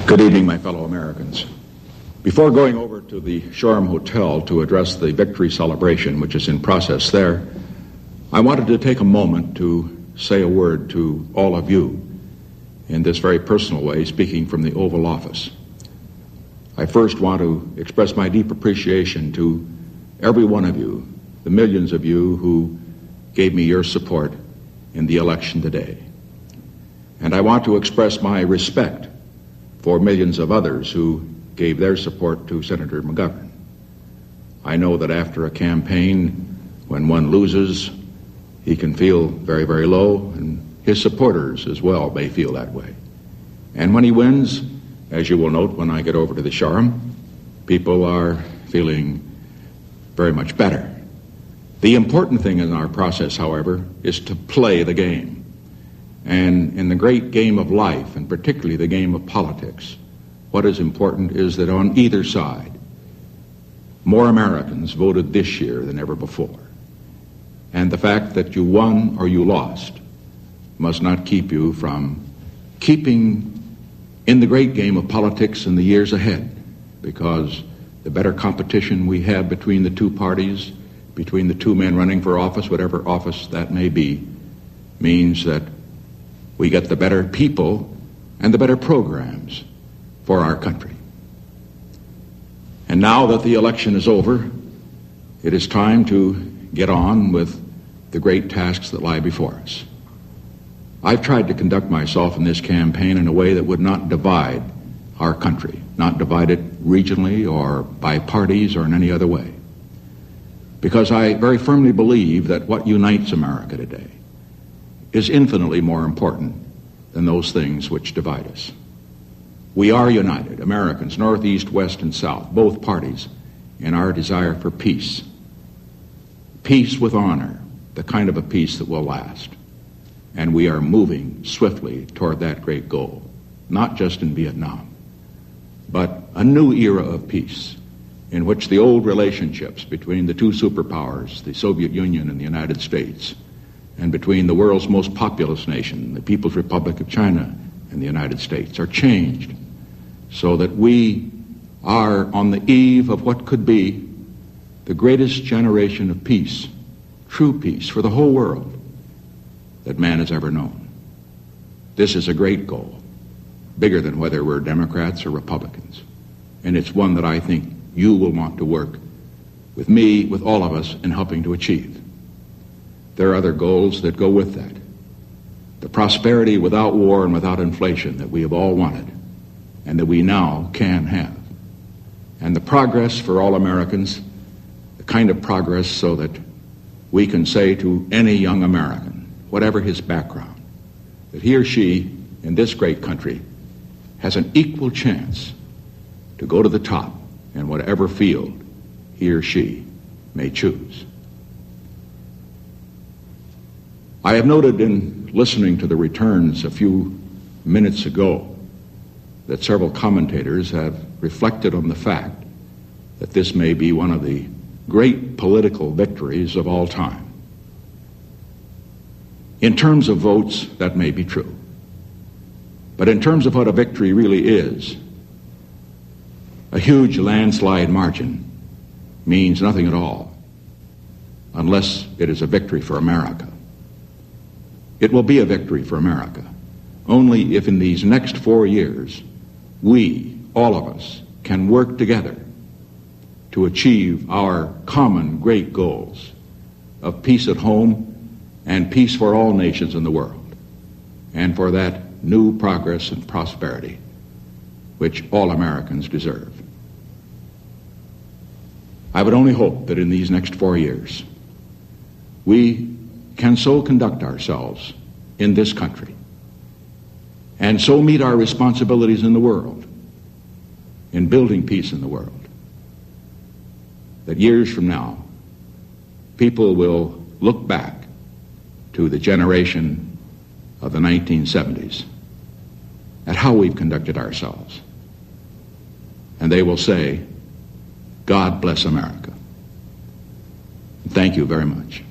Good evening, my fellow Americans. Before going over to the Shoreham Hotel to address the victory celebration, which is in process there, I wanted to take a moment to say a word to all of you in this very personal way, speaking from the Oval Office. I first want to express my deep appreciation to every one of you, the millions of you who gave me your support in the election today. And I want to express my respect for millions of others who gave their support to Senator McGovern. I know that after a campaign, when one loses, he can feel very, very low, and his supporters as well may feel that way. And when he wins, as you will note when I get over to the Shoreham, people are feeling very much better. The important thing in our process, however, is to play the game. And in the great game of life, and particularly the game of politics, what is important is that on either side, more Americans voted this year than ever before. And the fact that you won or you lost must not keep you from keeping in the great game of politics in the years ahead, because the better competition we have between the two parties, between the two men running for office, whatever office that may be, means that we get the better people and the better programs for our country. And now that the election is over, it is time to get on with the great tasks that lie before us. I've tried to conduct myself in this campaign in a way that would not divide our country, not divide it regionally or by parties or in any other way. Because I very firmly believe that what unites America today is infinitely more important than those things which divide us. We are united, Americans, North, East, West, and South, both parties, in our desire for peace. Peace with honor, the kind of a peace that will last. And we are moving swiftly toward that great goal, not just in Vietnam, but a new era of peace in which the old relationships between the two superpowers, the Soviet Union and the United States, and between the world's most populous nation, the People's Republic of China and the United States, are changed so that we are on the eve of what could be the greatest generation of peace, true peace for the whole world that man has ever known. This is a great goal, bigger than whether we're Democrats or Republicans. And it's one that I think you will want to work with me, with all of us, in helping to achieve. There are other goals that go with that. The prosperity without war and without inflation that we have all wanted and that we now can have. And the progress for all Americans, the kind of progress so that we can say to any young American, whatever his background, that he or she in this great country has an equal chance to go to the top in whatever field he or she may choose. I have noted in listening to the returns a few minutes ago that several commentators have reflected on the fact that this may be one of the great political victories of all time. In terms of votes, that may be true. But in terms of what a victory really is, a huge landslide margin means nothing at all unless it is a victory for America. It will be a victory for America only if in these next 4 years we, all of us, can work together to achieve our common great goals of peace at home and peace for all nations in the world, and for that new progress and prosperity which all Americans deserve. I would only hope that in these next 4 years we can so conduct ourselves in this country and so meet our responsibilities in the world, in building peace in the world, that years from now people will look back to the generation of the 1970s at how we've conducted ourselves, and they will say, God bless America. Thank you very much.